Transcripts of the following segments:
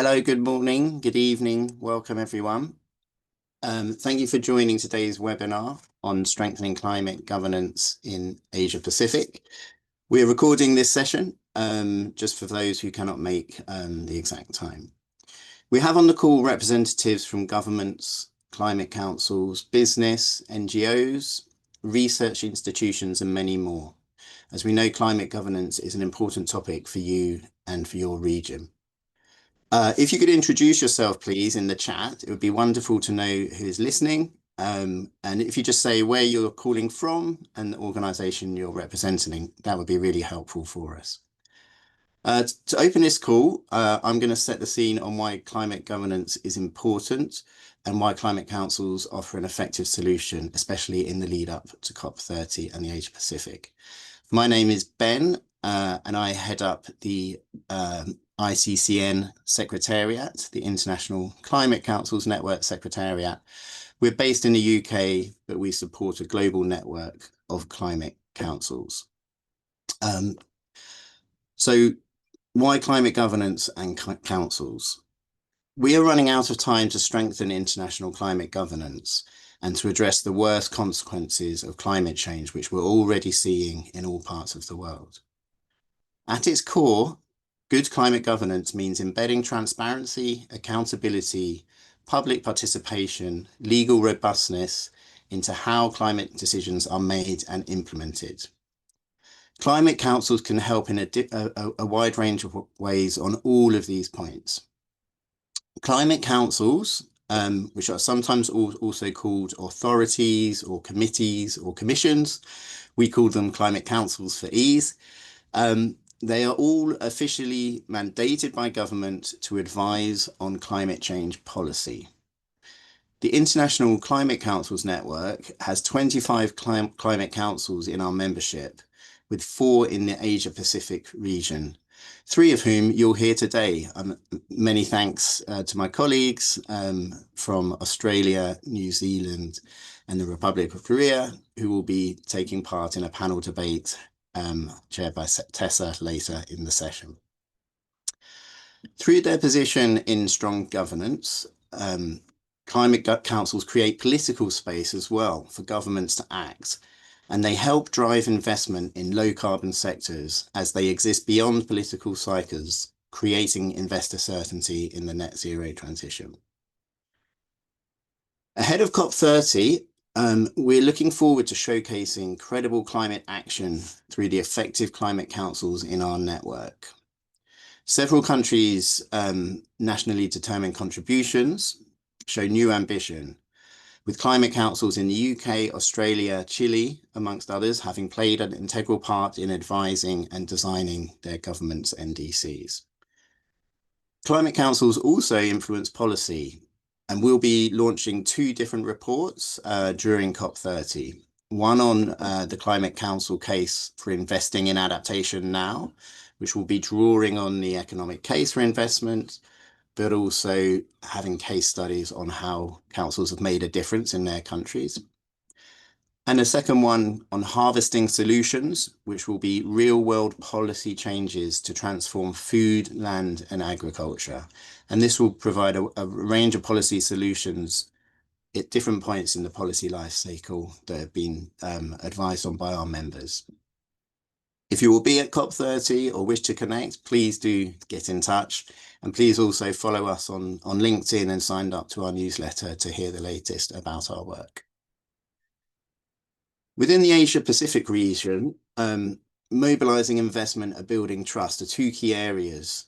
Hello, good morning, good evening. Welcome, everyone. Thank you for joining today's webinar on strengthening climate governance in Asia Pacific. We're recording this session just for those who cannot make the exact time. We have on the call representatives from governments, climate councils, business, NGOs, research institutions, and many more. As we know, climate governance is an important topic for you and for your region. If you could introduce yourself, please, in the chat, it would be wonderful to know who is listening. And if you just say where you're calling from and the organisation you're representing, that would be really helpful for us. To open this call, I'm going to set the scene on why climate governance is important and why climate councils offer an effective solution, especially in the lead up to COP30 and the Asia Pacific. My name is Ben, and I head up the ICCN Secretariat, the International Climate Councils Network Secretariat. We're based in the UK, but we support a global network of climate councils. So why climate governance and councils? We are running out of time to strengthen international climate governance and to address the worst consequences of climate change, which we're already seeing in all parts of the world. At its core, good climate governance means embedding transparency, accountability, public participation, legal robustness into how climate decisions are made and implemented. Climate councils can help in a wide range of ways on all of these points. Climate councils, which are sometimes also called authorities or committees or commissions, we call them climate councils for ease. They are all officially mandated by government to advise on climate change policy. The International Climate Councils Network has 25 climate councils in our membership, with 4 in the Asia Pacific region, 3 of whom you'll hear today. Many thanks to my colleagues from Australia, New Zealand, and the Republic of Korea, who will be taking part in a panel debate chaired by Tessa later in the session. Through their position in strong governance, climate councils create political space as well for governments to act, and they help drive investment in low carbon sectors as they exist beyond political cycles, creating investor certainty in the net zero transition. Ahead of COP30, we're looking forward to showcasing credible climate action through the effective climate councils in our network. Several countries' nationally determined contributions show new ambition, with climate councils in the UK, Australia, Chile, amongst others, having played an integral part in advising and designing their government's NDCs. Climate councils also influence policy, and we'll be launching 2 different reports during COP30. One on the Climate Council case for investing in adaptation now, which will be drawing on the economic case for investment, but also having case studies on how councils have made a difference in their countries. And a second one on harvesting solutions, which will be real-world policy changes to transform food, land, and agriculture. And this will provide a range of policy solutions at different points in the policy life cycle that have been advised on by our members. If you will be at COP30 or wish to connect, please do get in touch. And please also follow us on LinkedIn and sign up to our newsletter to hear the latest about our work. Within the Asia Pacific region, mobilizing investment and building trust are 2 key areas.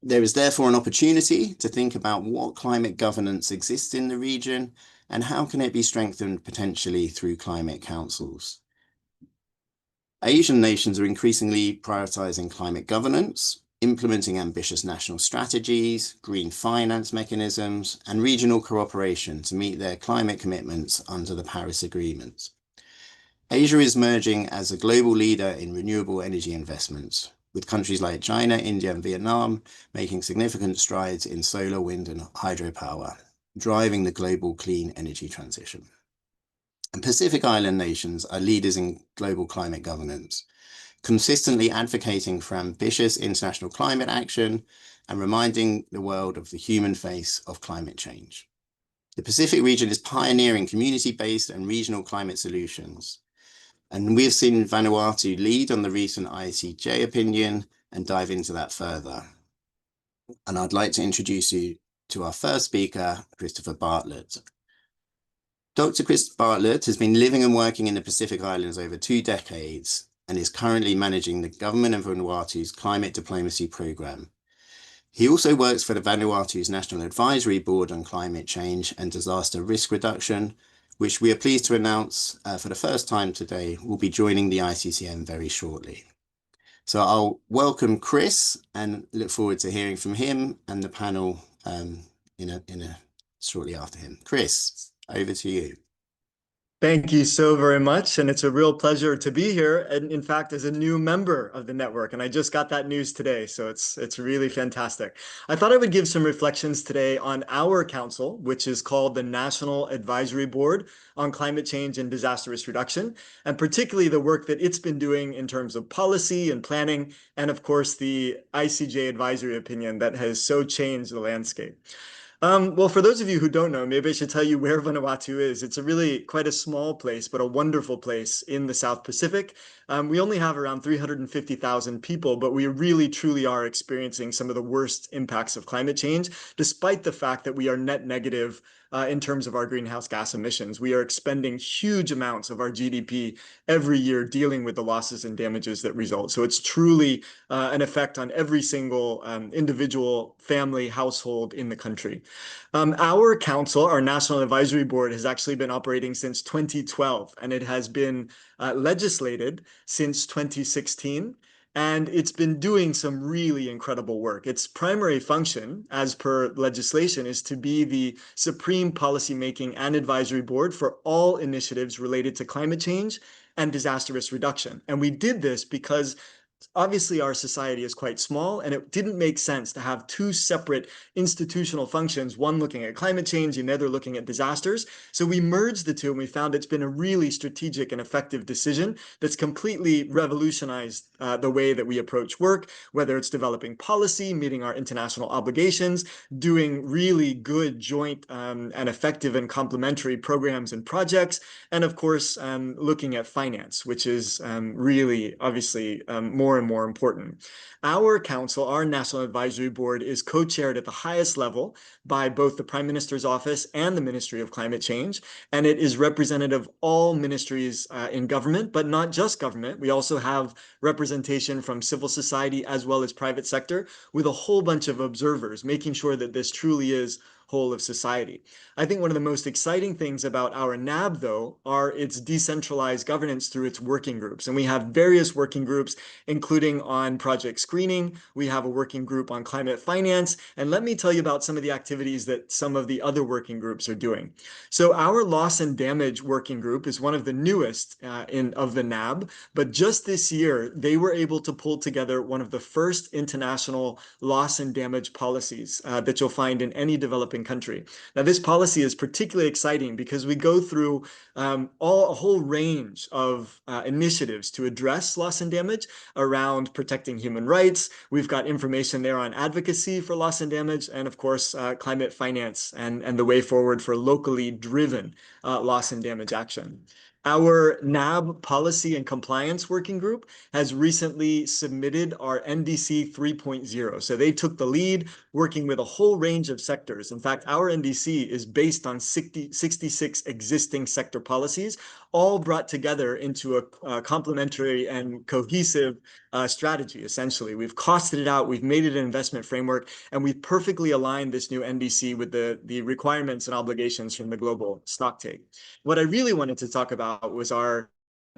There is therefore an opportunity to think about what climate governance exists in the region and how can it be strengthened potentially through climate councils. Asian nations are increasingly prioritizing climate governance, implementing ambitious national strategies, green finance mechanisms, and regional cooperation to meet their climate commitments under the Paris Agreement. Asia is emerging as a global leader in renewable energy investments, with countries like China, India, and Vietnam making significant strides in solar, wind, and hydropower, driving the global clean energy transition. And Pacific Island nations are leaders in global climate governance, consistently advocating for ambitious international climate action and reminding the world of the human face of climate change. The Pacific region is pioneering community-based and regional climate solutions. And we've seen Vanuatu lead on the recent ICJ opinion and dive into that further. And I'd like to introduce you to our first speaker, Christopher Bartlett. Dr. Chris Bartlett has been living and working in the Pacific Islands over 2 decades and is currently managing the government of Vanuatu's climate diplomacy program. He also works for the Vanuatu's National Advisory Board on Climate Change and Disaster Risk Reduction, which we are pleased to announce for the first time today will be joining the ICCN very shortly. So I'll welcome Chris and look forward to hearing from him and the panel shortly after him. Chris, over to you. Thank you so very much. And it's a real pleasure to be here. And in fact, as a new member of the network, and I just got that news today. So it's really fantastic. I thought I would give some reflections today on our council, which is called the National Advisory Board on Climate Change and Disaster Risk Reduction, and particularly the work that it's been doing in terms of policy and planning, and of course, the ICJ advisory opinion that has so changed the landscape. Well, for those of you who don't know, maybe I should tell you where Vanuatu is. It's a really quite a small place, but a wonderful place in the South Pacific. We only have around 350,000 people, but we really truly are experiencing some of the worst impacts of climate change, despite the fact that we are net negative in terms of our greenhouse gas emissions. We are expending huge amounts of our GDP every year dealing with the losses and damages that result. So it's truly an effect on every single individual, family, household in the country. Our council, our National Advisory Board, has actually been operating since 2012, and it has been legislated since 2016. And it's been doing some really incredible work. Its primary function, as per legislation, is to be the supreme policymaking and advisory board for all initiatives related to climate change and disaster risk reduction. And we did this because obviously our society is quite small, and it didn't make sense to have 2 separate institutional functions, one looking at climate change and the other looking at disasters. So we merged the 2, and we found it's been a really strategic and effective decision that's completely revolutionized the way that we approach work, whether it's developing policy, meeting our international obligations, doing really good joint and effective and complementary programs and projects, and of course, looking at finance, which is really obviously more and more important. Our council, our National Advisory Board, is co-chaired at the highest level by both the Prime Minister's Office and the Ministry of Climate Change, and it is representative of all ministries in government, but not just government. We also have representation from civil society as well as private sector, with a whole bunch of observers, making sure that this truly is whole of society. I think one of the most exciting things about our NAB, though, are its decentralized governance through its working groups. And we have various working groups, including on project screening. We have a working group on climate finance. And let me tell you about some of the activities that some of the other working groups are doing. So our loss and damage working group is one of the newest of the NAB. But just this year, they were able to pull together one of the first international loss and damage policies that you'll find in any developing country. Now, this policy is particularly exciting because we go through a whole range of initiatives to address loss and damage around protecting human rights. We've got information there on advocacy for loss and damage, and of course, climate finance and the way forward for locally driven loss and damage action. Our NAB Policy and Compliance Working Group has recently submitted our NDC 3.0. So they took the lead, working with a whole range of sectors. In fact, our NDC is based on 66 existing sector policies, all brought together into a complementary and cohesive strategy, essentially. We've costed it out, we've made it an investment framework, and we've perfectly aligned this new NDC with the requirements and obligations from the global stocktake. What I really wanted to talk about was our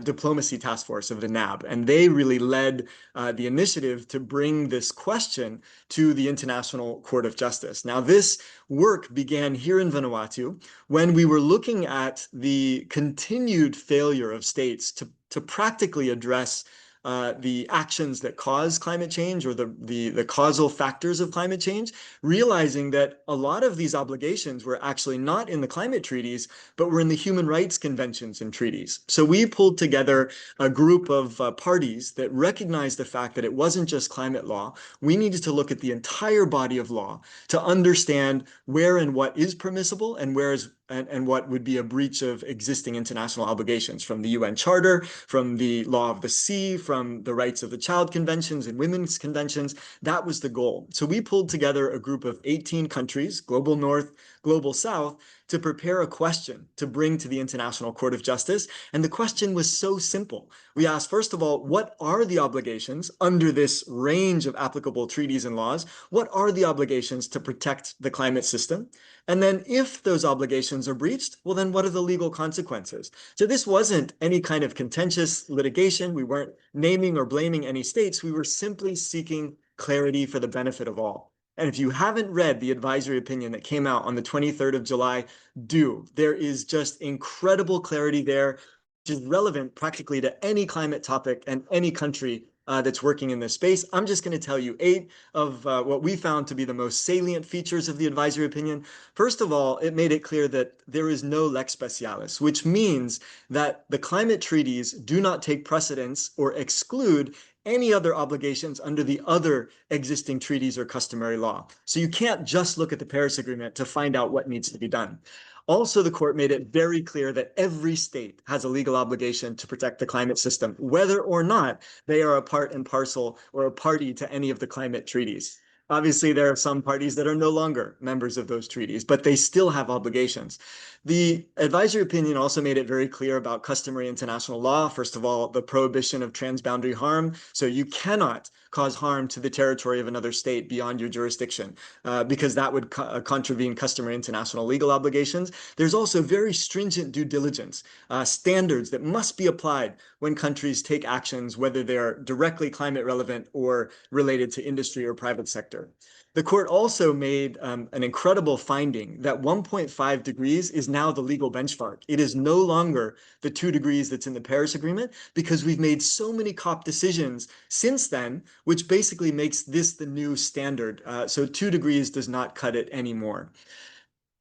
diplomacy task force of the NAB, and they really led the initiative to bring this question to the International Court of Justice. Now, this work began here in Vanuatu when we were looking at the continued failure of states to practically address the actions that cause climate change, or the causal factors of climate change, realizing that a lot of these obligations were actually not in the climate treaties, but were in the human rights conventions and treaties. So we pulled together a group of parties that recognized the fact that it wasn't just climate law. We needed to look at the entire body of law to understand where and what is permissible and where is and what would be a breach of existing international obligations, from the UN Charter, from the law of the sea, from the rights of the child conventions and women's conventions. That was the goal. So we pulled together a group of 18 countries, global North, global South, to prepare a question to bring to the International Court of Justice. And the question was so simple. We asked, first of all, what are the obligations under this range of applicable treaties and laws? What are the obligations to protect the climate system? And then if those obligations are breached, well, then what are the legal consequences? So this wasn't any kind of contentious litigation. We weren't naming or blaming any states. We were simply seeking clarity for the benefit of all. And if you haven't read the advisory opinion that came out on the 23rd of July, do. There is just incredible clarity there, which is relevant practically to any climate topic and any country that's working in this space. I'm just going to tell you 8 of what we found to be the most salient features of the advisory opinion. First of all, it made it clear that there is no lex specialis, which means that the climate treaties do not take precedence or exclude any other obligations under the other existing treaties or customary law. So you can't just look at the Paris Agreement to find out what needs to be done. Also, the court made it very clear that every state has a legal obligation to protect the climate system, whether or not they are a part and parcel or a party to any of the climate treaties. Obviously, there are some parties that are no longer members of those treaties, but they still have obligations. The advisory opinion also made it very clear about customary international law. First of all, the prohibition of transboundary harm. So you cannot cause harm to the territory of another state beyond your jurisdiction, because that would contravene customary international legal obligations. There's also very stringent due diligence standards that must be applied when countries take actions, whether they're directly climate relevant or related to industry or private sector. The court also made an incredible finding that 1.5 degrees is now the legal benchmark. It is no longer the 2 degrees that's in the Paris Agreement, because we've made so many COP decisions since then, which basically makes this the new standard. So 2 degrees does not cut it anymore.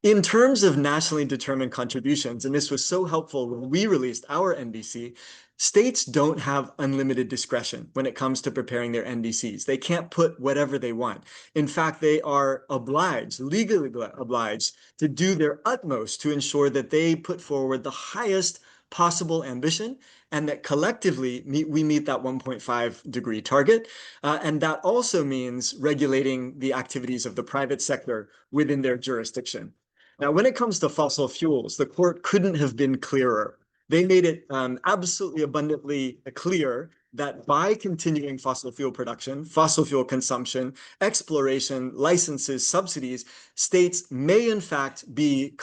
In terms of nationally determined contributions, and this was so helpful when we released our NDC, states don't have unlimited discretion when it comes to preparing their NDCs. They can't put whatever they want. In fact, they are obliged, legally obliged, to do their utmost to ensure that they put forward the highest possible ambition, and that collectively we meet that 1.5 degree target. And that also means regulating the activities of the private sector within their jurisdiction. Now, when it comes to fossil fuels, the court couldn't have been clearer. They made it absolutely abundantly clear that by continuing fossil fuel production, fossil fuel consumption, exploration, licenses, subsidies, states may in fact be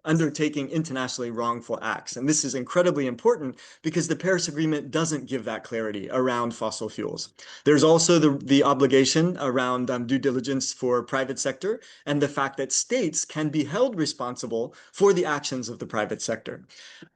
undertaking internationally wrongful acts. And this is incredibly important because the Paris Agreement doesn't give that clarity around fossil fuels. There's also the obligation around due diligence for private sector, and the fact that states can be held responsible for the actions of the private sector.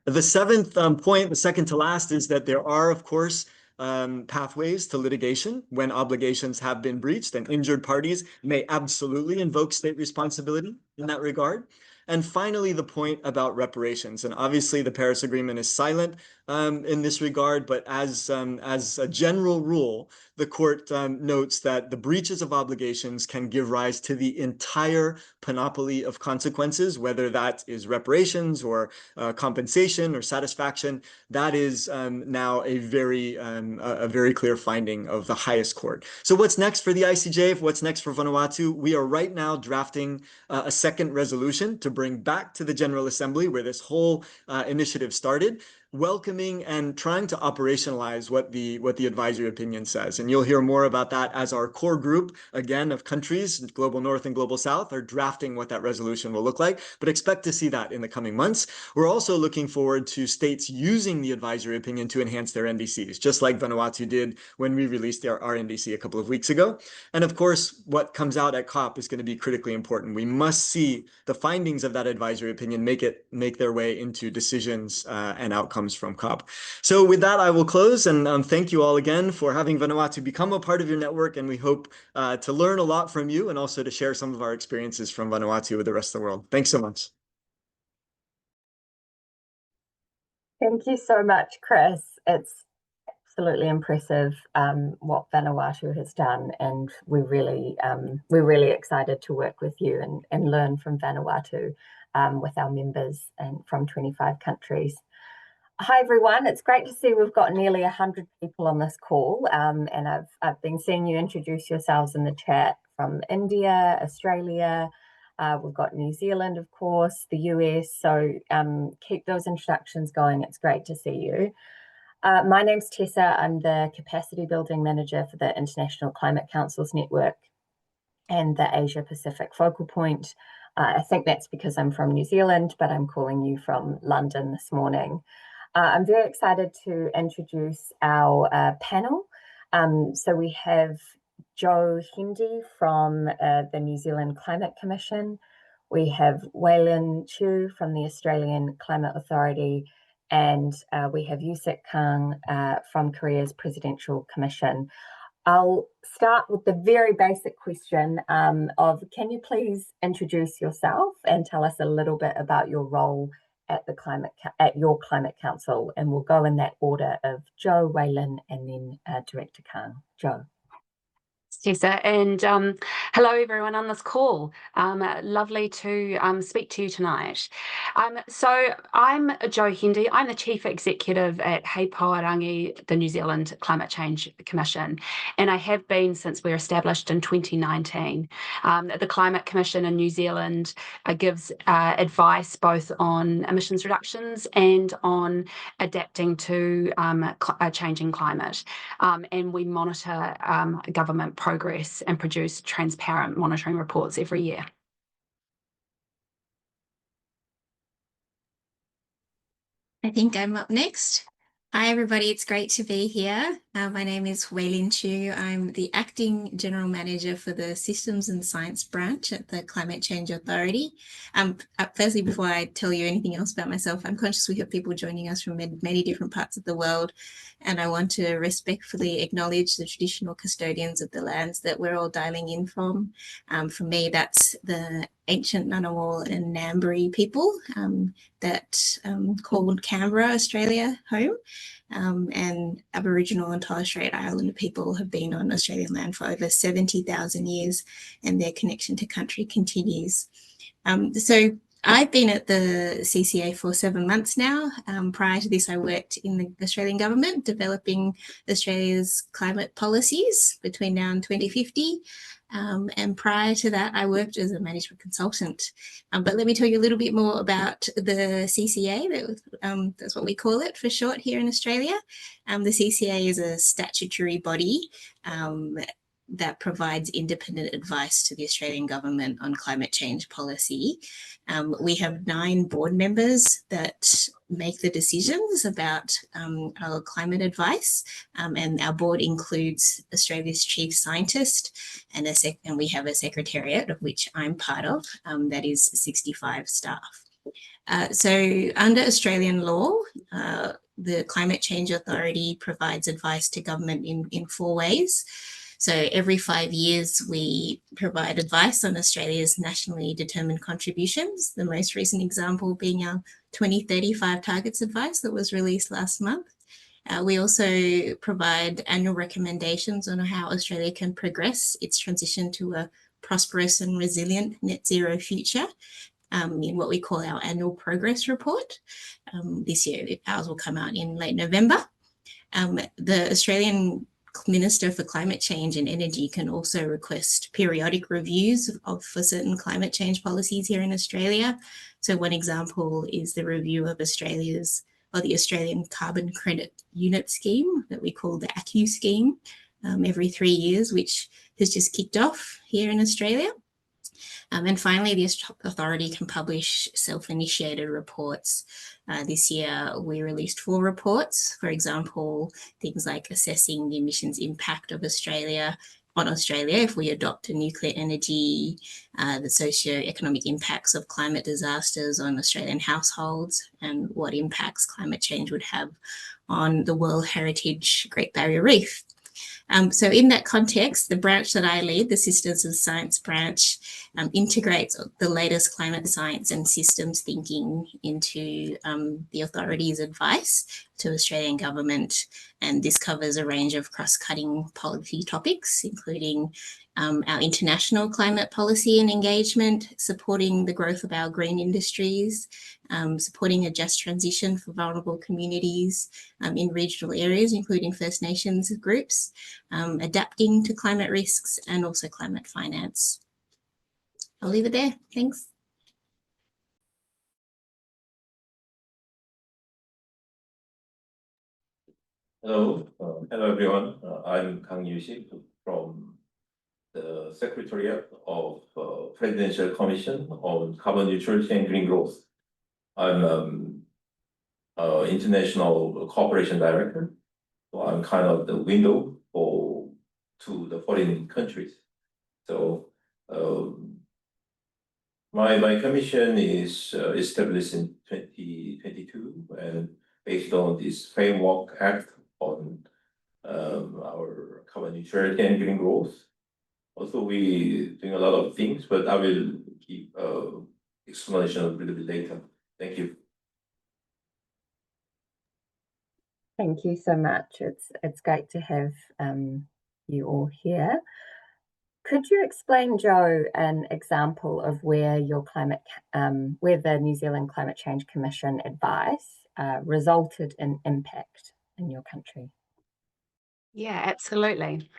The 7th point, the second to last, is that there are, of course, pathways to litigation when obligations have been breached, and injured parties may absolutely invoke state responsibility in that regard. And finally, the point about reparations. And obviously, the Paris Agreement is silent in this regard, but as a general rule, the court notes that the breaches of obligations can give rise to the entire panoply of consequences, whether that is reparations or compensation or satisfaction. That is now a very clear finding of the highest court. So what's next for the ICJ? What's next for Vanuatu? We are right now drafting a second resolution to bring back to the General Assembly, where this whole initiative started, welcoming and trying to operationalize what the advisory opinion says. And you'll hear more about that as our core group, again, of countries, Global North and Global South, are drafting what that resolution will look like. But expect to see that in the coming months. We're also looking forward to states using the advisory opinion to enhance their NDCs, just like Vanuatu did when we released our NDC a couple of weeks ago. And of course, what comes out at COP is going to be critically important. We must see the findings of that advisory opinion make their way into decisions and outcomes comes from COP. So with that, I will close and thank you all again for having Vanuatu become a part of your network. And we hope to learn a lot from you and also to share some of our experiences from Vanuatu with the rest of the world. Thanks so much. Thank you so much, Chris. It's absolutely impressive what Vanuatu has done, and we're really excited to work with you and learn from Vanuatu with our members and from 25 countries. Hi everyone, it's great to see we've got nearly 100 people on this call, and I've been seeing you introduce yourselves in the chat from India, Australia. We've got New Zealand, of course, the US, so keep those introductions going. It's great to see you. My name's Tessa. I'm the Capacity Building Manager for the International Climate Councils Network and the Asia Pacific Focal Point. I think that's because I'm from New Zealand, but I'm calling you from London this morning. I'm very excited to introduce our panel. So we have Hendy from the New Zealand Climate Commission. We have Weilin, Chiu from the Australian Climate Authority, and we have Yoo-sik, Kang from Korea's Presidential Commission. I'll start with the very basic question of, can you please introduce yourself and tell us a little bit about your role at your Climate Council? And we'll go in that order of Joe, Weilin, and then Director Kang. Joe. Tessa, and hello everyone on this call. Lovely to speak to you tonight. So I'm Jo Hendy. I'm the Chief Executive at Hei Paorangi, the New Zealand Climate Change Commission, and I have been since we were established in 2019. The Climate Commission in New Zealand gives advice both on emissions reductions and on adapting to a changing climate, and we monitor government progress and produce transparent monitoring reports every year. I think I'm up next. Hi, everybody. It's great to be here. My name is Weilin Chiu. I'm the Acting General Manager for the Systems and Science Branch at the Climate Change Authority. Firstly, before I tell you anything else about myself, I'm conscious we have people joining us from many different parts of the world, and I want to respectfully acknowledge the traditional custodians of the lands that we're all dialing in from. For me, that's the ancient Ngunnawal and Ngambri people that called Canberra, Australia, home. And Aboriginal and Torres Strait Islander people have been on Australian land for over 70,000 years, and their connection to country continues. So I've been at the CCA for 7 months now. Prior to this, I worked in the Australian government developing Australia's climate policies between now and 2050. And prior to that, I worked as a management consultant. But let me tell you a little bit more about the CCA. That's what we call it for short here in Australia. The CCA is a statutory body that provides independent advice to the Australian government on climate change policy. We have 9 board members that make the decisions about our climate advice, and our board includes Australia's chief scientist, and we have a secretariat, of which I'm part of, that is 65 staff. So under Australian law, the Climate Change Authority provides advice to government in 4 ways. So every 5 years, we provide advice on Australia's nationally determined contributions, the most recent example being our 2035 targets advice that was released last month. We also provide annual recommendations on how Australia can progress its transition to a prosperous and resilient net zero future in what we call our annual progress report. This year, ours will come out in late November. The Australian Minister for Climate Change and Energy can also request periodic reviews for certain climate change policies here in Australia. So one example is the review of the Australian Carbon Credit Unit Scheme that we call the ACU scheme every 3 years, which has just kicked off here in Australia. And finally, the authority can publish self-initiated reports. This year, we released 4 reports, for example, things like assessing the emissions impact of Australia, on Australia if we adopt a nuclear energy, the socio-economic impacts of climate disasters on Australian households, and what impacts climate change would have on the World Heritage Great Barrier Reef. So in that context, the branch that I lead, the Systems and Science branch, integrates the latest climate science and systems thinking into the authority's advice to Australian government. And this covers a range of cross-cutting policy topics, including our international climate policy and engagement, supporting the growth of our green industries, supporting a just transition for vulnerable communities in regional areas, including First Nations groups, adapting to climate risks, and also climate finance. I'll leave it there. Thanks. Hello, hello everyone. I'm Kang Yoo-sik from the Secretariat of Presidential Commission on Carbon Neutrality and Green Growth. I'm International Cooperation Director, so I'm kind of the window to the foreign countries. So my commission is established in 2022 and based on this Framework Act on our carbon neutrality and green growth. Also, we're doing a lot of things, but I will give explanation a little bit later. Thank you. Thank you so much. It's great to have you all here. Could you explain, Joe, an example of where where the New Zealand Climate Change Commission advice resulted in impact in your country? Yeah, absolutely.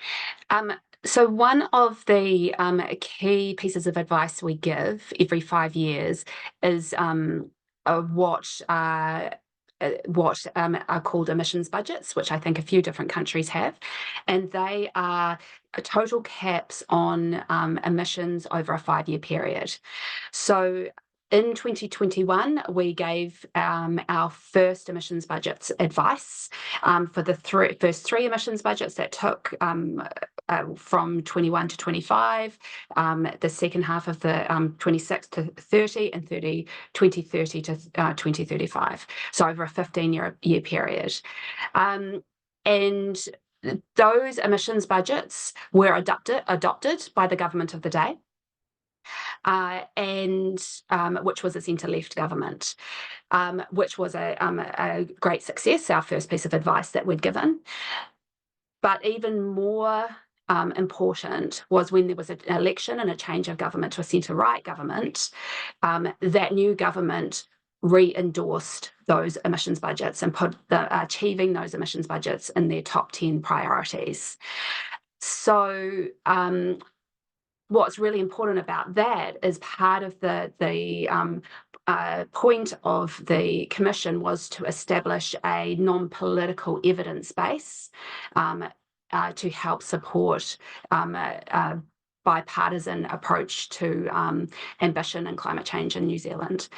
So one of the key pieces of advice we give every 5 years is what are called emissions budgets, which I think a few different countries have, and they are total caps on emissions over a 5-year period. So in 2021, we gave our first emissions budgets advice for the first three emissions budgets that took from 21 to 25, the second half of the 26 to 30, and 2030 to 2035. So over a 15-year period. And those emissions budgets were adopted by the government of the day. Which was a centre-left government, which was a great success, our first piece of advice that we'd given. But even more important was when there was an election and a change of government to a centre-right government, that new government re-endorsed those emissions budgets and put achieving those emissions budgets in their top 10 priorities. So what's really important about that is part of the point of the commission was to establish a non-political evidence base to help support a bipartisan approach to ambition and climate change in New Zealand.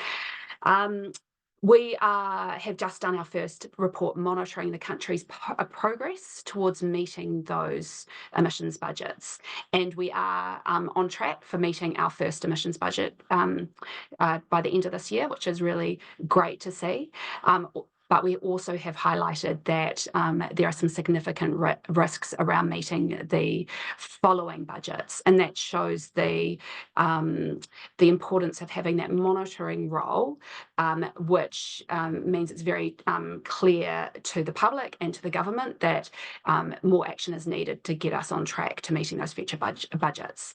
We have just done our first report monitoring the country's progress towards meeting those emissions budgets. And we are on track for meeting our first emissions budget by the end of this year, which is really great to see. But we also have highlighted that there are some significant risks around meeting the following budgets, and that shows the importance of having that monitoring role, which means it's very clear to the public and to the government that more action is needed to get us on track to meeting those future budgets.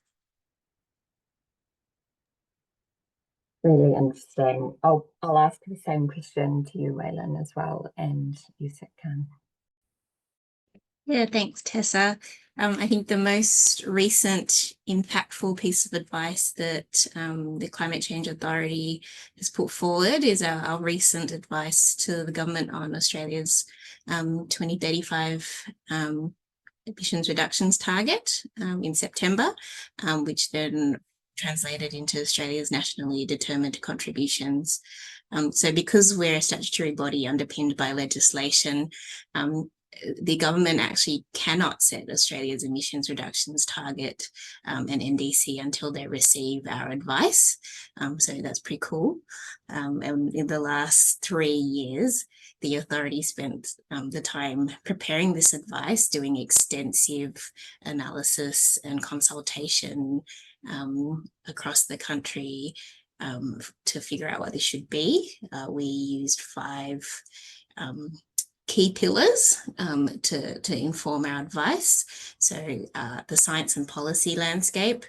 Really interesting. I'll ask the same question to you, Weilin, as well, and Yoo-sik. Yeah, thanks, Tessa. I think the most recent impactful piece of advice that the Climate Change Authority has put forward is our recent advice to the government on Australia's 2035 emissions reductions target in September, which then translated into Australia's nationally determined contributions. So because we're a statutory body underpinned by legislation, the government actually cannot set Australia's emissions reductions target and NDC until they receive our advice. So that's pretty cool. And in the last 3 years, the authority spent the time preparing this advice, doing extensive analysis and consultation across the country to figure out what this should be. We used 5 key pillars to inform our advice. So the science and policy landscape,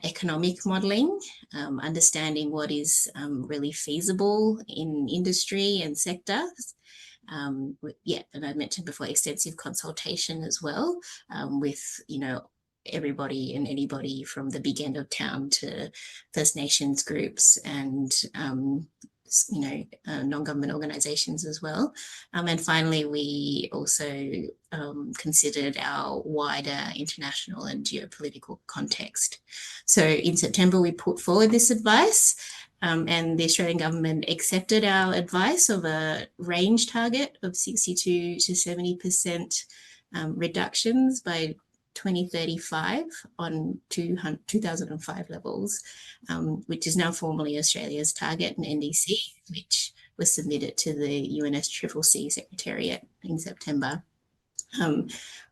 economic modelling, understanding what is really feasible in industry and sectors. Yeah, and I mentioned before, extensive consultation as well with, you know, everybody and anybody from the big end of town to First Nations groups and you know, non-government organizations as well. And finally, we also considered our wider international and geopolitical context. So in September, we put forward this advice and the Australian government accepted our advice of a range target of 62 to 70% reductions by 2035 on 2005 levels, which is now formally Australia's target and NDC, which was submitted to the UNSCCC Secretariat in September.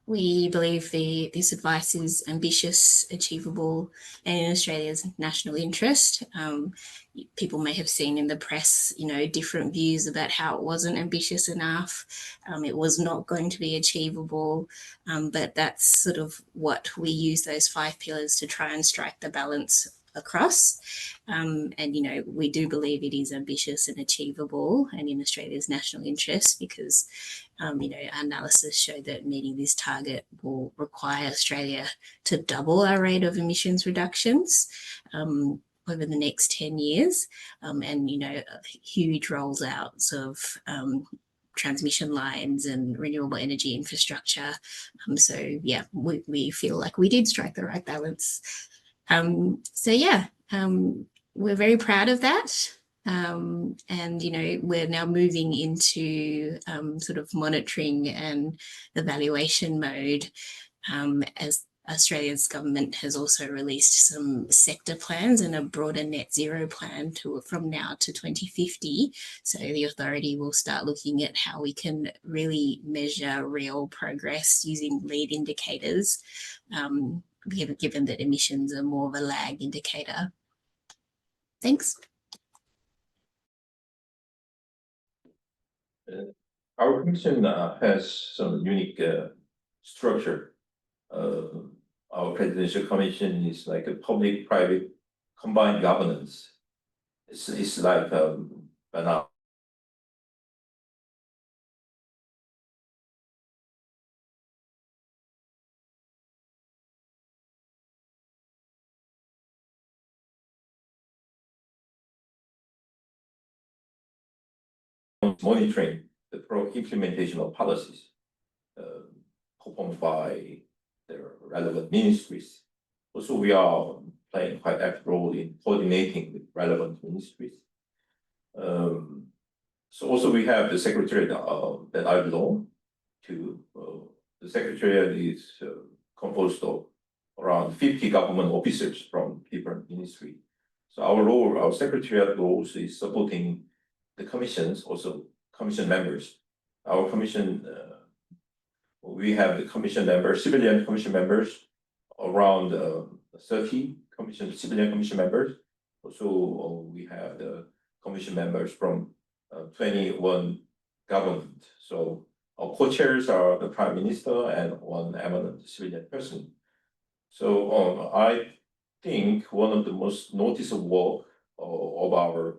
We believe this advice is ambitious, achievable, and in Australia's national interest. People may have seen in the press, you know, different views about how it wasn't ambitious enough. It was not going to be achievable, but that's sort of what we use those 5 pillars to try and strike the balance across. And, you know, we do believe it is ambitious and achievable and in Australia's national interest because, you know, our analysis showed that meeting this target will require Australia to double our rate of emissions reductions over the next 10 years. And, you know, huge rollouts of transmission lines and renewable energy infrastructure. So, yeah, we feel like we did strike the right balance. So yeah, we're very proud of that. And, you know, we're now moving into sort of monitoring and evaluation mode as Australia's government has also released some sector plans and a broader net zero plan from now to 2050. So the authority will start looking at how we can really measure real progress using lead indicators, given that emissions are more of a lag indicator. Thanks. Our commission has some unique structure. Our presidential commission is like a public-private combined governance. It's like Vanuatu. Monitoring the implementation of policies performed by the relevant ministries. Also, we are playing quite active role in coordinating with relevant ministries. So also we have the secretariat that I belong to. The secretariat is composed of around 50 government officers from different ministries. So our role, our secretariat role is supporting the commissions, also commission members. Our commission, we have the commission members, civilian commission members, around 30 civilian commission members. Also, we have the commission members from 21 government. So our co-chairs are the Prime Minister and one eminent civilian person. So I think one of the most noticeable work of our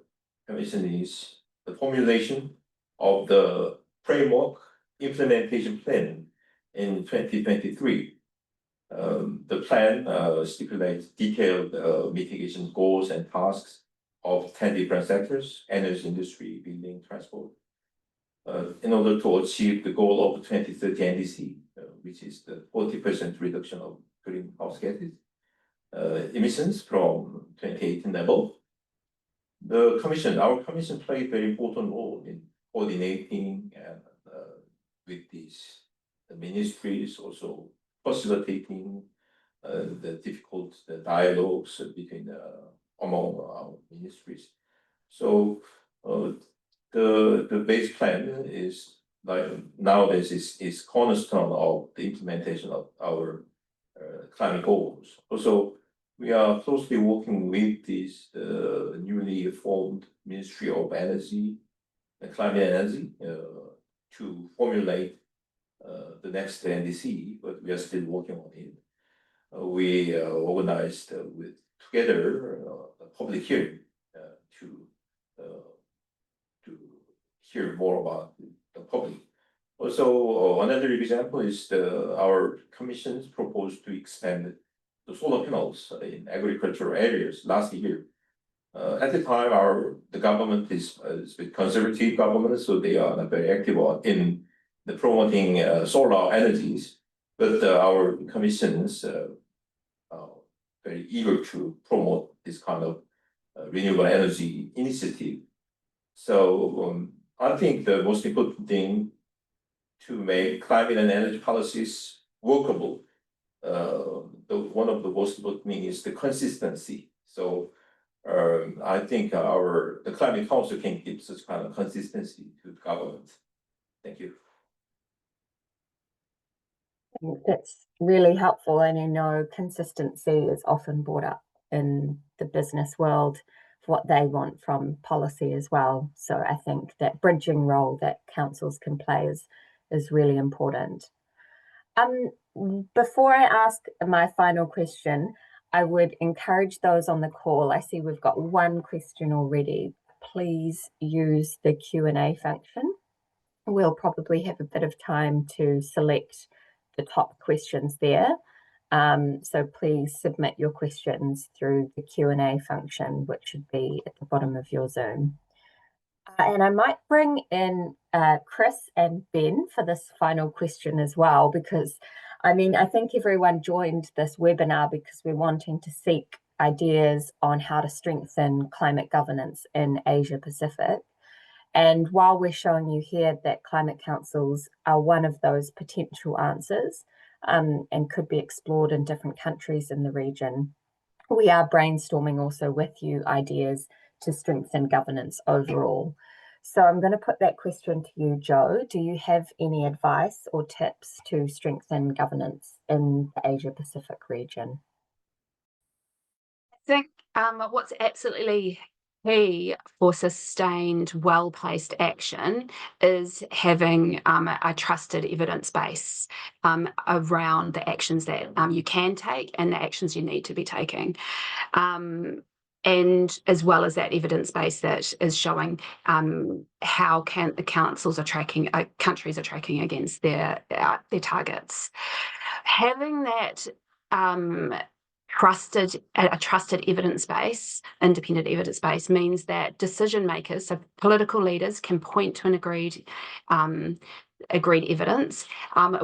commission is the formulation of the framework implementation plan in 2023. The plan stipulates detailed mitigation goals and tasks of 10 different sectors: energy, industry, building, transport, in order to achieve the goal of the 2030 NDC, which is the 40% reduction of greenhouse gases emissions from 2018 level. Our commission played a very important role in coordinating and with this ministries, also facilitating the difficult dialogues between among our ministries. So the base plan is like nowadays is cornerstone of the implementation of our climate goals. Also, we are closely working with this newly formed Ministry of Energy, Climate Energy, to formulate the next NDC, but we are still working on it. We organized together a public hearing to hear more about the public. Also, another example is our commissions proposed to expand the solar panels in agricultural areas last year. At the time, the government is a conservative government, so they are not very active in the promoting solar energies. But our commissions are very eager to promote this kind of renewable energy initiative. So I think the most important thing to make climate and energy policies workable, one of the most important things is the consistency. So I think the Climate Council can give such kind of consistency to the government. Thank you. That's really helpful, and I know consistency is often brought up in the business world for what they want from policy as well. So I think that bridging role that councils can play is really important. Before I ask my final question, I would encourage those on the call. I see we've got one question already. Please use the Q&A function. We'll probably have a bit of time to select the top questions there. So please submit your questions through the Q&A function, which should be at the bottom of your Zoom. And I might bring in Chris and Ben for this final question as well, because I think everyone joined this webinar because we're wanting to seek ideas on how to strengthen climate governance in Asia Pacific. And while we're showing you here that climate councils are one of those potential answers and could be explored in different countries in the region, we are brainstorming also with you ideas to strengthen governance overall. So I'm going to put that question to you, Joe. Do you have any advice or tips to strengthen governance in the Asia Pacific region? I think what's absolutely key for sustained, well-placed action is having a trusted evidence base around the actions that you can take and the actions you need to be taking. And as well as that evidence base that is showing how the councils are tracking, countries are tracking against their targets. Having that a trusted evidence base, independent evidence base, means that decision makers, so political leaders, can point to an agreed evidence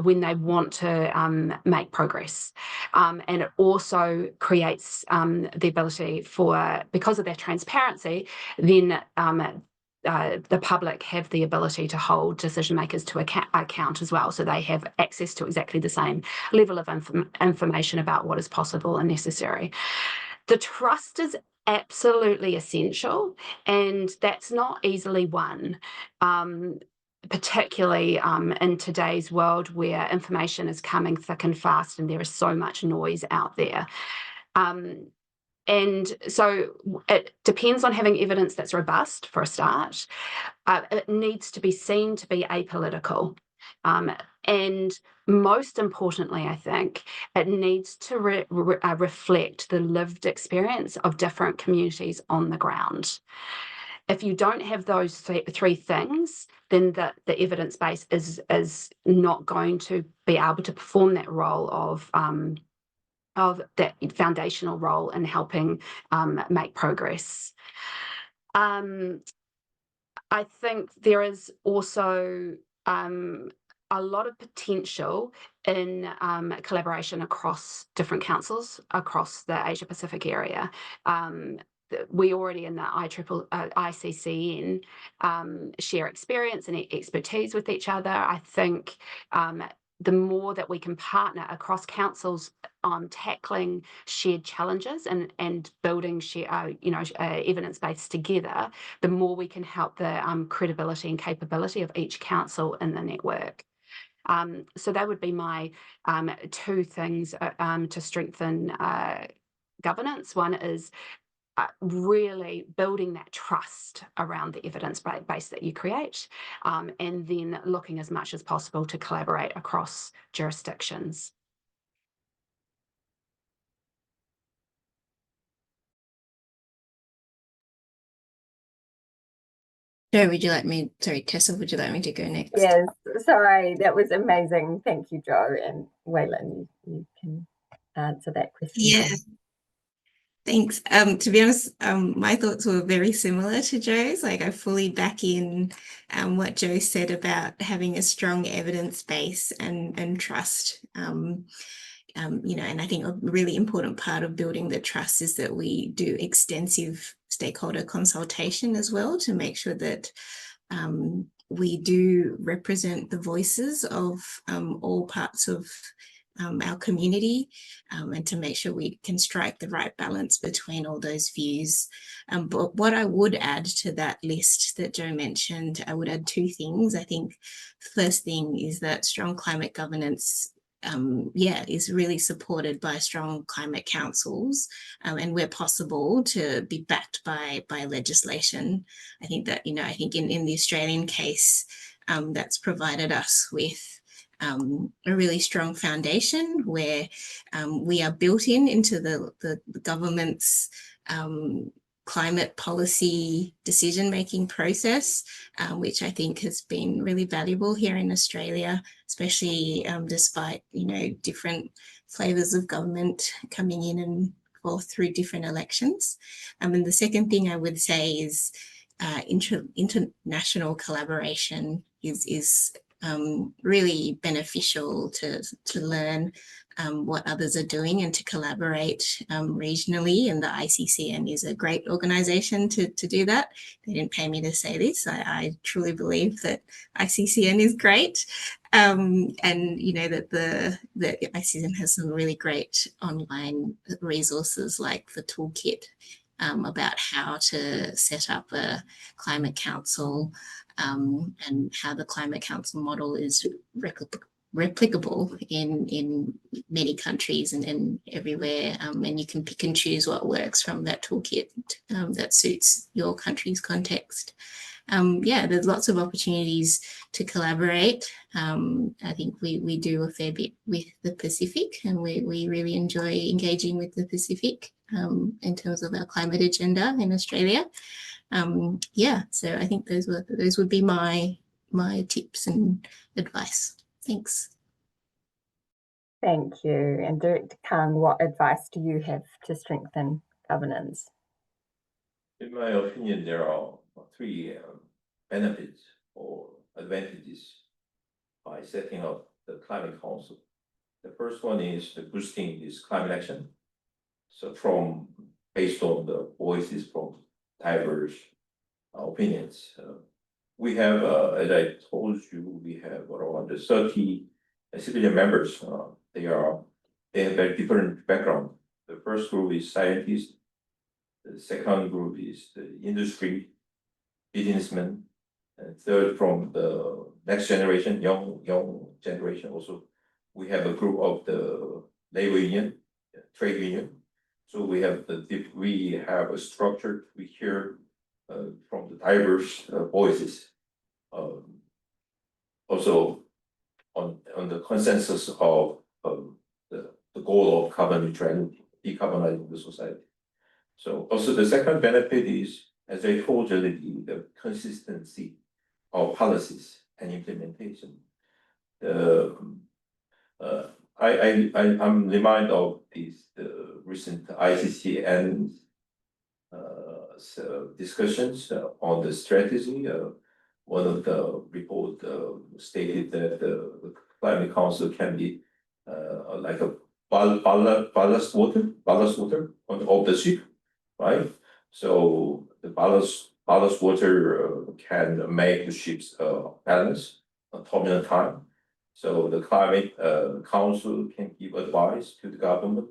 when they want to make progress. And it also creates the ability for, because of their transparency, then the public have the ability to hold decision makers to account as well. So they have access to exactly the same level of information about what is possible and necessary. The trust is absolutely essential, and that's not easily won. Particularly in today's world where information is coming thick and fast and there is so much noise out there. And so it depends on having evidence that's robust for a start. It needs to be seen to be apolitical. And most importantly, I think, it needs to reflect the lived experience of different communities on the ground. If you don't have those three things, then the evidence base is not going to be able to perform that role of that foundational role in helping make progress. I think there is also a lot of potential in collaboration across different councils across the Asia Pacific area. We already in the ICCN share experience and expertise with each other. I think the more that we can partner across councils on tackling shared challenges and building evidence base together, the more we can help the credibility and capability of each council in the network. So that would be my two things to strengthen governance. One is really building that trust around the evidence base that you create, and then looking as much as possible to collaborate across jurisdictions. Joe, Tessa, would you like me to go next? Yes, sorry, that was amazing. Thank you, Joe. And Weilin, you can answer that question. Yeah. Thanks. To be honest, my thoughts were very similar to Joe's. Like, I fully back in what Joe said about having a strong evidence base and trust. And I think a really important part of building the trust is that we do extensive stakeholder consultation as well to make sure that we do represent the voices of all parts of our community, and to make sure we can strike the right balance between all those views. But what I would add to that list that Joe mentioned, I would add two things. I think the first thing is that strong climate governance is really supported by strong climate councils, and where possible to be backed by legislation. I think that, I think in the Australian case, that's provided us with a really strong foundation where we are built into the government's climate policy decision-making process, which I think has been really valuable here in Australia, especially despite, different flavours of government coming in and through different elections. And the second thing I would say is international collaboration is really beneficial to learn what others are doing and to collaborate regionally, and the ICCN is a great organisation to do that. They didn't pay me to say this. I truly believe that ICCN is great, and that the ICCN has some really great online resources like the toolkit about how to set up a climate council, and how the climate council model is replicable in many countries and everywhere, and you can pick and choose what works from that toolkit that suits your country's context. There's lots of opportunities to collaborate. I think we do a fair bit with the Pacific, and we really enjoy engaging with the Pacific in terms of our climate agenda in Australia. So I think those would be my tips and advice. Thanks. Thank you. And Director Kang, what advice do you have to strengthen governance? In my opinion, there are three benefits or advantages by setting up the climate council. The first one is the boosting this climate action. So based on the voices from diverse opinions. We have, as I told you, we have around 30 civilian members. They have very different background. The first group is scientists. The second group is the industry, businessmen. And third, from the next generation, young generation also. We have a group of the labor union, trade union. So we have a structure. We hear from the diverse voices. Also on the consensus of the goal of carbon neutrality, decarbonizing the society. So also the second benefit is, as I told you, the consistency of policies and implementation. I'm reminded of the recent ICCN discussions on the strategy. One of the report stated that the climate council can be like a ballast water of the ship, right? So the ballast water can make the ships balance, turbulent time, So the climate council can give advice to the government.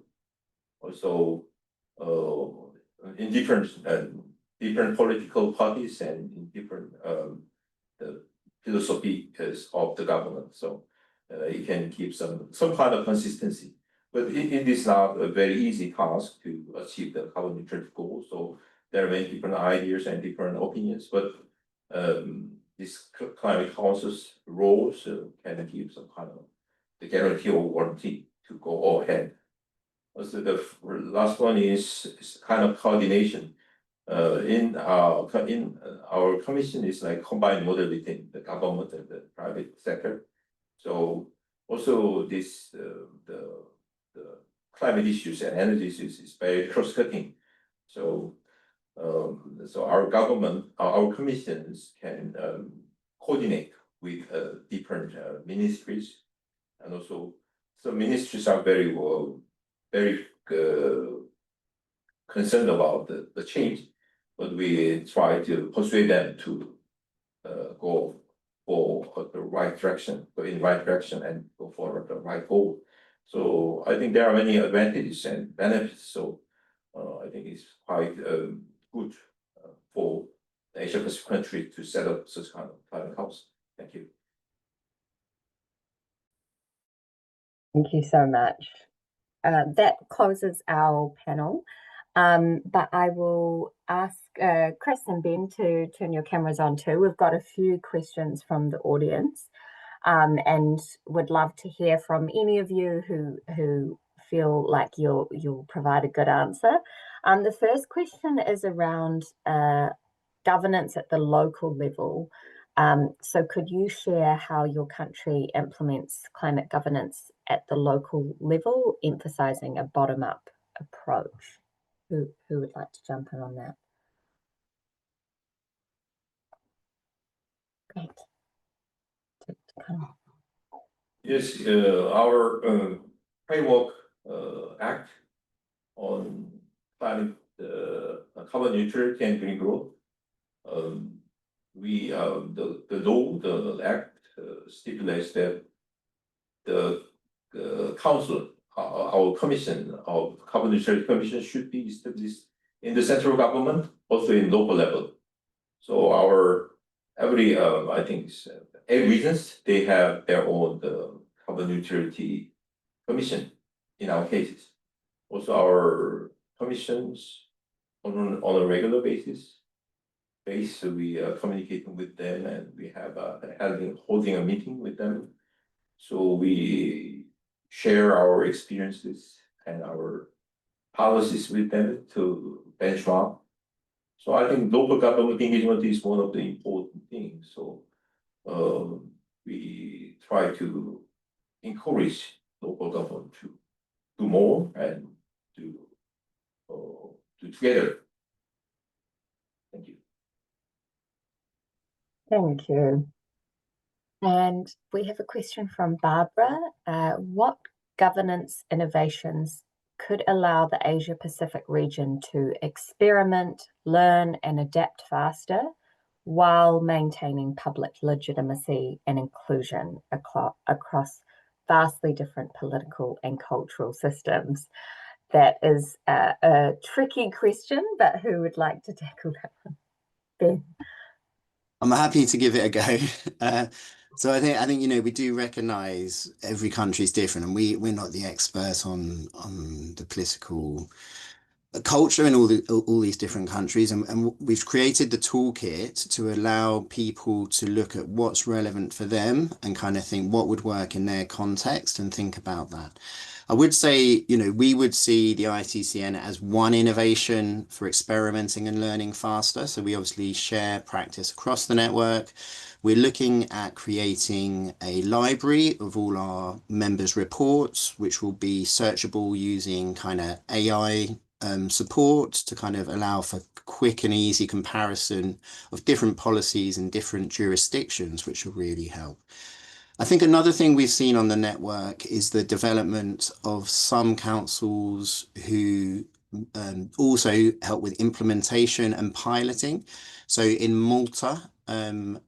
Also, in different political parties and in different the philosophy of the government. So it can keep some kind of consistency. But it is not a very easy task to achieve the carbon neutrality goal. So there are many different ideas and different opinions. But this climate council's roles can give some kind of the guarantee or warranty to go ahead. Also, the last one is kind of coordination. In our commission is like combined model between the government and the private sector. So also this the climate issues and energy issues is very cross-cutting. So so our government, our commissions can coordinate with different ministries, and also some ministries are very concerned about the change, but we try to persuade them to go for the right direction, go in the right direction, and go for the right goal. So I think there are many advantages and benefits. So I think it's quite good for the Asia Pacific country to set up such kind of climate house. Thank you. Thank you so much. That closes our panel, but I will ask Chris and Ben to turn your cameras on too. We've got a few questions from the audience, and would love to hear from any of you who feel like you'll provide a good answer. The first question is around governance at the local level. So could you share how your country implements climate governance at the local level, emphasizing a bottom-up approach? Who would like to jump in on that? Great. Yes, our framework act on climate carbon neutrality and green growth. The law, the act stipulates that the council, our commission of carbon neutrality commission should be established in the central government, also in local level. So our I think every regions, they have their own carbon neutrality commission in our cases. Also our commissions on a regular basis. We are communicating with them, and we have holding a meeting with them. So we share our experiences and our policies with them to benchmark. So I think local government engagement is one of the important things. So we try to encourage local government to do more and do together. Thank you. Thank you. And we have a question from Barbara. What governance innovations could allow the Asia Pacific region to experiment, learn, and adapt faster while maintaining public legitimacy and inclusion across vastly different political and cultural systems? That is a tricky question, but who would like to tackle that one? Ben? I'm happy to give it a go. So I think we do recognize every country is different, and we're not the experts on the political culture in all these different countries, and we've created the toolkit to allow people to look at what's relevant for them and kind of think what would work in their context and think about that. I would say, we would see the ICCN as one innovation for experimenting and learning faster. So we obviously share practice across the network. We're looking at creating a library of all our members' reports, which will be searchable using kind of AI support to kind of allow for quick and easy comparison of different policies in different jurisdictions, which will really help. I think another thing we've seen on the network is the development of some councils who also help with implementation and piloting. So in Malta, an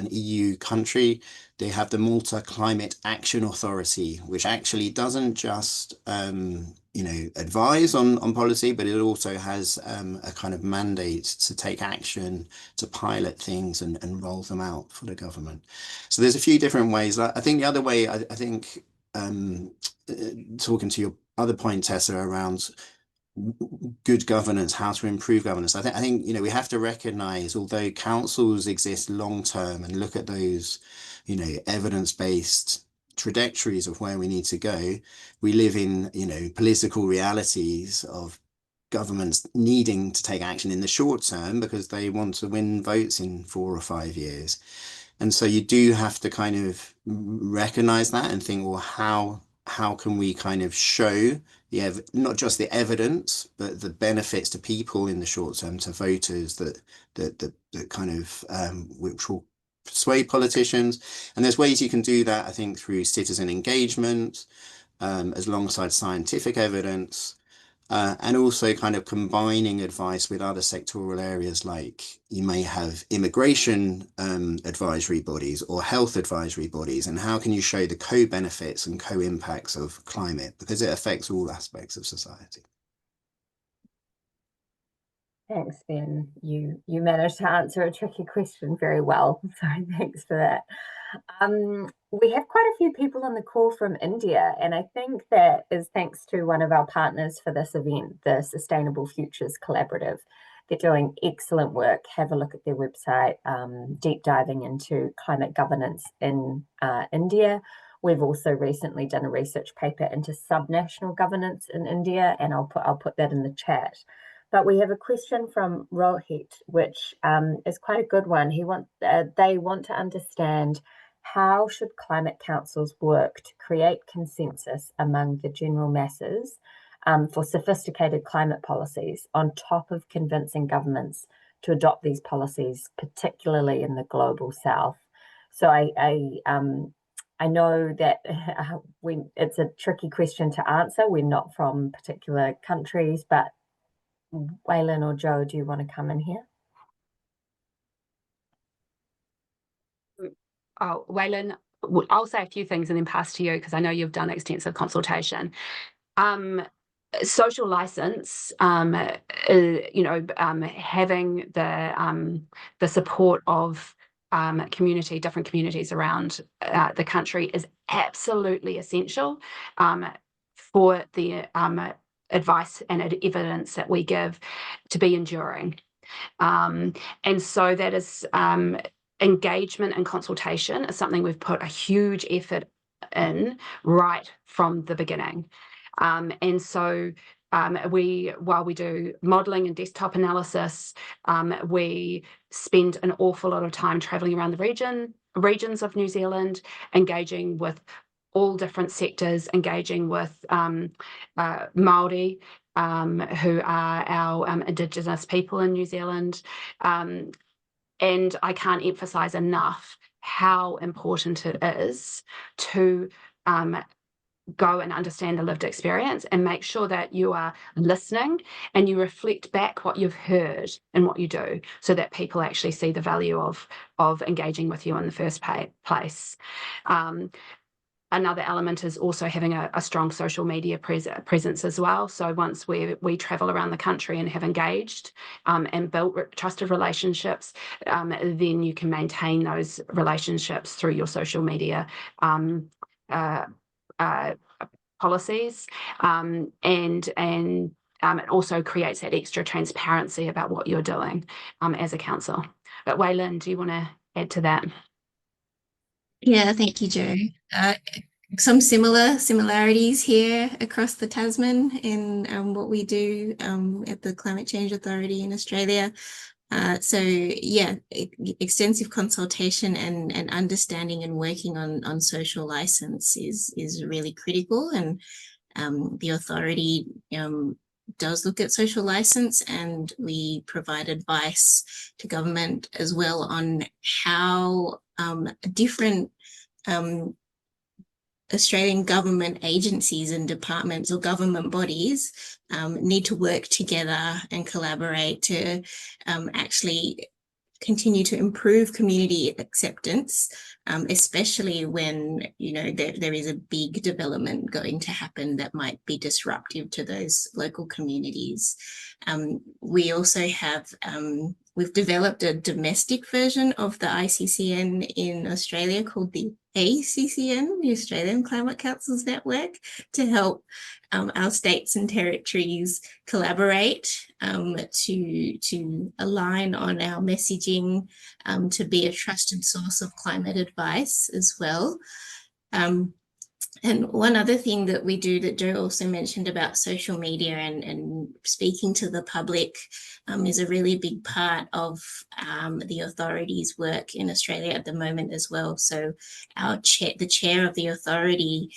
EU country. They have the Malta Climate Action Authority, which actually doesn't just advise on policy, but it also has a kind of mandate to take action, to pilot things and roll them out for the government. So there's a few different ways. I think the other way, I think, talking to your other point, Tessa, around good governance, how to improve governance. I think we have to recognize, although councils exist long term and look at those, evidence-based trajectories of where we need to go, we live in, political realities of governments needing to take action in the short term because they want to win votes in 4 or 5 years. And so you do have to kind of recognize that and think, well, how can we kind of show not just the evidence, but the benefits to people in the short term, to voters, that kind of which will persuade politicians. And there's ways you can do that, I think, through citizen engagement, alongside scientific evidence, and also kind of combining advice with other sectoral areas, like you may have immigration advisory bodies or health advisory bodies, and how can you show the co-benefits and co-impacts of climate, because it affects all aspects of society. Thanks, Ben. You managed to answer a tricky question very well, so thanks for that. We have quite a few people on the call from India, and I think that is thanks to one of our partners for this event, the Sustainable Futures Collaborative. They're doing excellent work. Have a look at their website, deep diving into climate governance in India. We've also recently done a research paper into subnational governance in India, and I'll put that in the chat. But we have a question from Rohit, which is quite a good one. They want to understand, how should climate councils work to create consensus among the general masses for sophisticated climate policies, on top of convincing governments to adopt these policies, particularly in the global south? So I know that it's a tricky question to answer. We're not from particular countries, but Weilin or Joe, do you want to come in here? Oh, Weilin, I'll say a few things and then pass to you, because I know you've done extensive consultation. Social license, having the support of different communities around the country is absolutely essential for the advice and evidence that we give to be enduring. And so that is engagement and consultation is something we've put a huge effort in right from the beginning. And so while we do modelling and desktop analysis, we spend an awful lot of time travelling around the regions of New Zealand, engaging with all different sectors, engaging with Māori, who are our Indigenous people in New Zealand. And I can't emphasise enough how important it is to go and understand the lived experience and make sure that you are listening and you reflect back what you've heard and what you do, so that people actually see the value of engaging with you in the first place. Another element is also having a strong social media presence as well. So once we travel around the country and have engaged and built trusted relationships, then you can maintain those relationships through your social media policies, and it also creates that extra transparency about what you're doing as a council. But Weilin, do you want to add to that? Yeah, thank you, Jo. Some similarities here across the Tasman in what we do at the Climate Change Authority in Australia. So yeah, extensive consultation and understanding and working on social license is really critical, and the authority does look at social license, and we provide advice to government as well on how different Australian government agencies and departments or government bodies need to work together and collaborate to actually continue to improve community acceptance, especially when, you know, there is a big development going to happen that might be disruptive to those local communities. We also have, we've developed a domestic version of the ICCN in Australia called the ACCN, the Australian Climate Councils Network, to help our states and territories collaborate to align on our messaging, to be a trusted source of climate advice as well. And one other thing that we do that Joe also mentioned about social media and speaking to the public is a really big part of the authorities' work in Australia at the moment as well. So the chair of the authority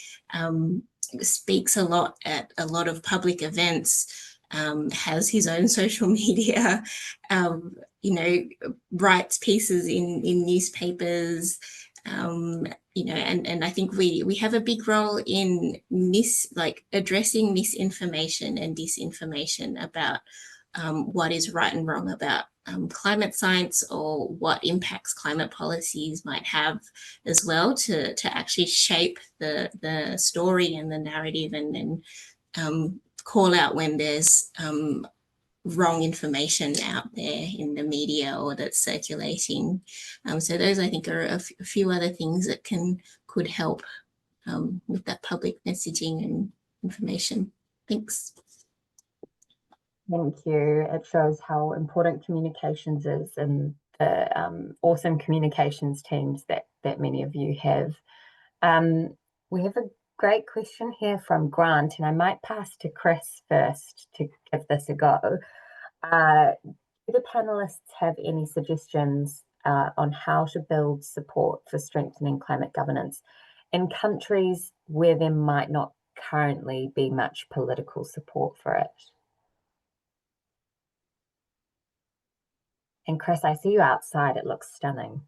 speaks a lot at a lot of public events, has his own social media, you know, writes pieces in newspapers, you know, and I think we have a big role in addressing misinformation and disinformation about what is right and wrong about climate science, or what impacts climate policies might have as well, to actually shape the story and the narrative, and call out when there's wrong information out there in the media or that's circulating. So those, I think, are a few other things that could help with that public messaging and information. Thanks. Thank you. It shows how important communications is, and the awesome communications teams that many of you have. We have a great question here from Grant, and I might pass to Chris first to give this a go. Do the panelists have any suggestions on how to build support for strengthening climate governance in countries where there might not currently be much political support for it? And Chris, I see you outside. It looks stunning.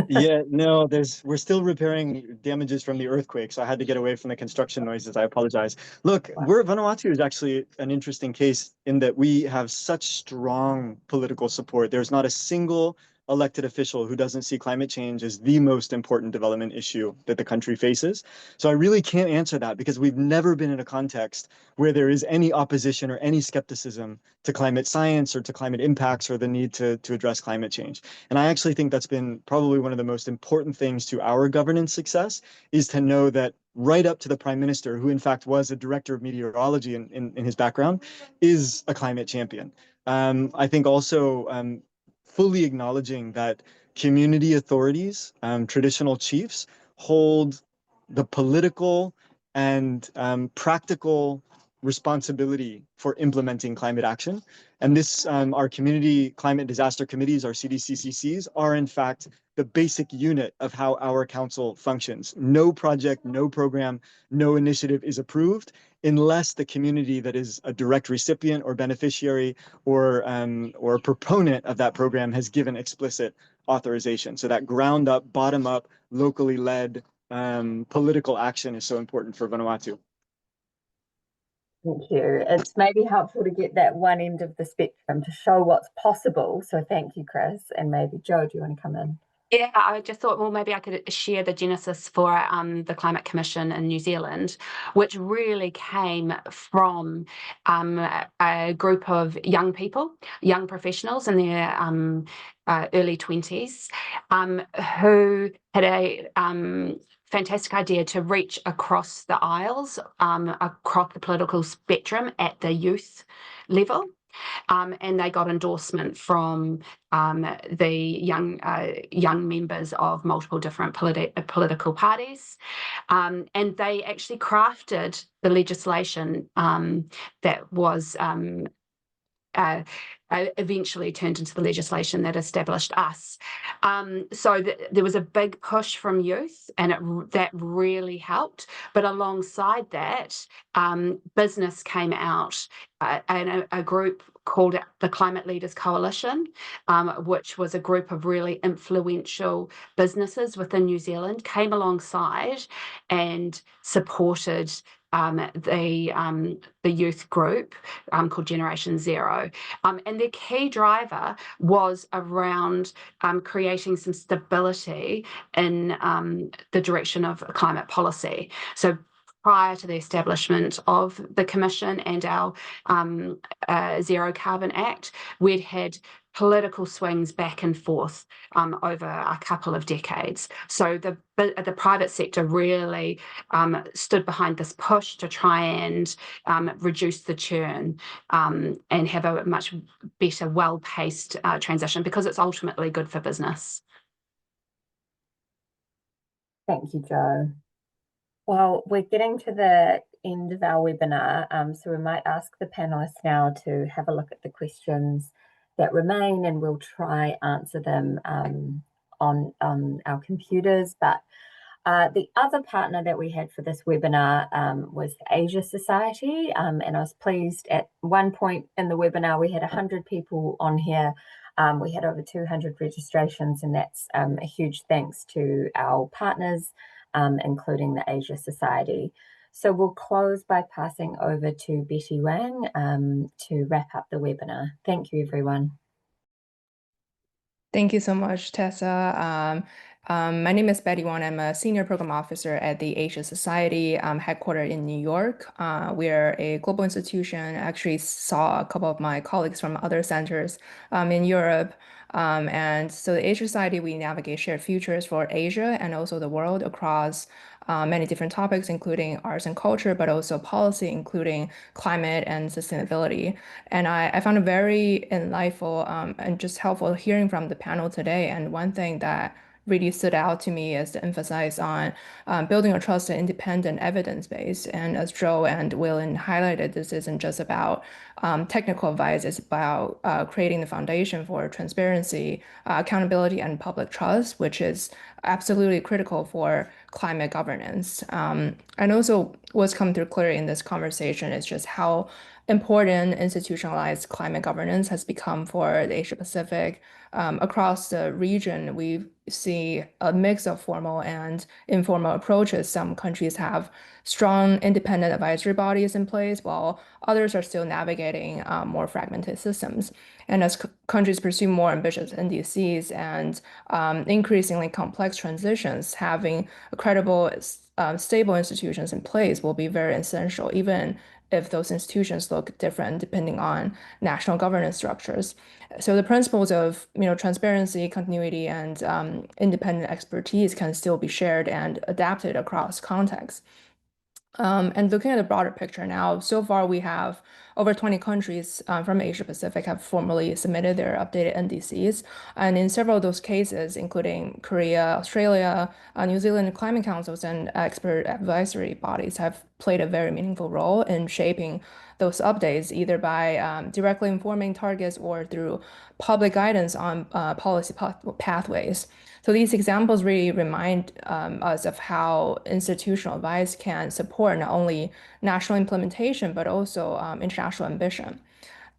Yeah, no, we're still repairing damages from the earthquake, so I had to get away from the construction noises. I apologize. Look, Vanuatu is actually an interesting case in that we have such strong political support. There's not a single elected official who doesn't see climate change as the most important development issue that the country faces. So I really can't answer that, because we've never been in a context where there is any opposition or any skepticism to climate science or to climate impacts or the need to address climate change. And I actually think that's been probably one of the most important things to our governance success, is to know that right up to the Prime Minister, who in fact was a director of meteorology in his background, is a climate champion. I think also fully acknowledging that community authorities, traditional chiefs, hold the political and practical responsibility for implementing climate action. And this, our community climate disaster committees, our CDCCCs, are in fact the basic unit of how our council functions. No project, no program, no initiative is approved unless the community that is a direct recipient or beneficiary or proponent of that program has given explicit authorization. So that ground up, bottom up, locally led political action is so important for Vanuatu. Thank you. It's maybe helpful to get that one end of the spectrum to show what's possible. So thank you, Chris. And maybe Joe, do you want to come in? Yeah, I just thought, well, maybe I could share the genesis for the Climate Commission in New Zealand, which really came from a group of young people, young professionals in their early 20s, who had a fantastic idea to reach across the aisles, across the political spectrum at the youth level. And they got endorsement from the young members of multiple different political parties, and they actually crafted the legislation that was eventually turned into the legislation that established us. So there was a big push from youth, and that really helped. But alongside that, business came out a group called the Climate Leaders Coalition, which was a group of really influential businesses within New Zealand, came alongside and supported the youth group called Generation Zero. And their key driver was around creating some stability in the direction of climate policy. So prior to the establishment of the Commission and our Zero Carbon Act, we'd had political swings back and forth over a couple of decades. So the private sector really stood behind this push to try and reduce the churn and have a much better, well-paced transition, because it's ultimately good for business. Thank you, Jo. Well, we're getting to the end of our webinar, so we might ask the panelists now to have a look at the questions that remain, and we'll try answer them on our computers. But the other partner that we had for this webinar was the Asia Society, and I was pleased at one point in the webinar we had 100 people on here. We had over 200 registrations, and that's a huge thanks to our partners, including the Asia Society. So we'll close by passing over to Betty Wang to wrap up the webinar. Thank you, everyone. Thank you so much, Tessa. My name is Betty Wang. I'm a senior program officer at the Asia Society, headquartered in New York. We're a global institution. I actually saw a couple of my colleagues from other centers in Europe. And so the Asia Society, we navigate shared futures for Asia and also the world across many different topics, including arts and culture, but also policy, including climate and sustainability. And I found it very insightful and just helpful hearing from the panel today. And one thing that really stood out to me is to emphasize on building a trusted, independent evidence base. And as Jo and Weilin highlighted, this isn't just about technical advice, it's about creating the foundation for transparency, accountability, and public trust, which is absolutely critical for climate governance. And also what's come through clearly in this conversation is just how important institutionalized climate governance has become for the Asia Pacific. Across the region, we see a mix of formal and informal approaches. Some countries have strong independent advisory bodies in place, while others are still navigating more fragmented systems. And as countries pursue more ambitious NDCs and increasingly complex transitions, having credible, stable institutions in place will be very essential, even if those institutions look different depending on national governance structures. So the principles of transparency, continuity, and independent expertise can still be shared and adapted across contexts. And looking at the broader picture now, so far we have over 20 countries from Asia Pacific have formally submitted their updated NDCs. And in several of those cases, including Korea, Australia, New Zealand climate councils and expert advisory bodies have played a very meaningful role in shaping those updates, either by directly informing targets or through public guidance on policy pathways. So these examples really remind us of how institutional advice can support not only national implementation, but also international ambition.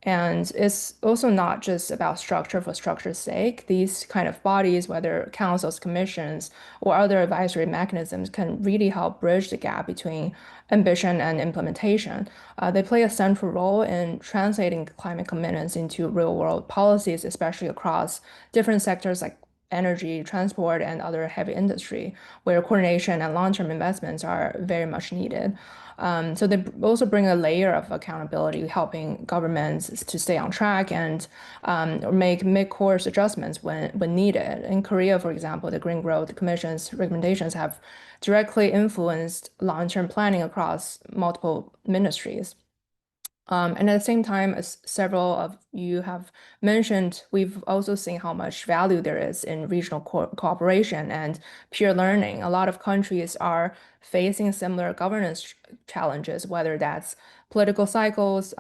And it's also not just about structure for structure's sake. These kind of bodies, whether councils, commissions, or other advisory mechanisms, can really help bridge the gap between ambition and implementation. They play a central role in translating climate commitments into real-world policies, especially across different sectors like energy, transport, and other heavy industry, where coordination and long-term investments are very much needed. So they also bring a layer of accountability, helping governments to stay on track and make mid-course adjustments when needed. In Korea, for example, the Green Growth Commission's recommendations have directly influenced long-term planning across multiple ministries. And at the same time, as several of you have mentioned, we've also seen how much value there is in regional cooperation and peer learning. A lot of countries are facing similar governance challenges, whether that's political cycles,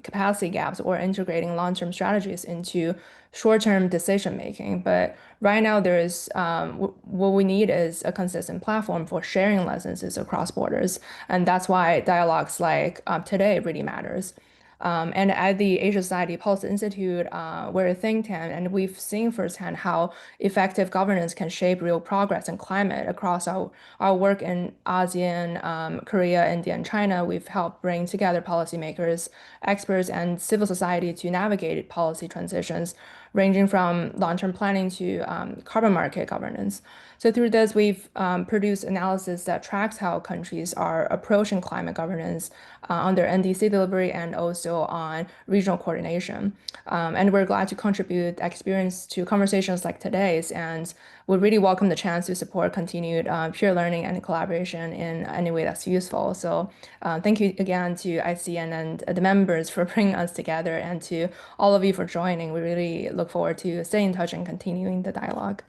capacity gaps, or integrating long-term strategies into short-term decision-making. But right now, there is what we need is a consistent platform for sharing lessons across borders. And that's why dialogues like today really matters. And at the Asia Society Policy Institute, we're a think tank, and we've seen firsthand how effective governance can shape real progress in climate across our work in ASEAN, Korea, India, and China. We've helped bring together policymakers, experts, and civil society to navigate policy transitions, ranging from long-term planning to carbon market governance. So through this, we've produced analysis that tracks how countries are approaching climate governance on their NDC delivery and also on regional coordination. And we're glad to contribute experience to conversations like today's, and we really welcome the chance to support continued peer learning and collaboration in any way that's useful. So thank you again to ICCN and the members for bringing us together, and to all of you for joining. We really look forward to staying in touch and continuing the dialogue.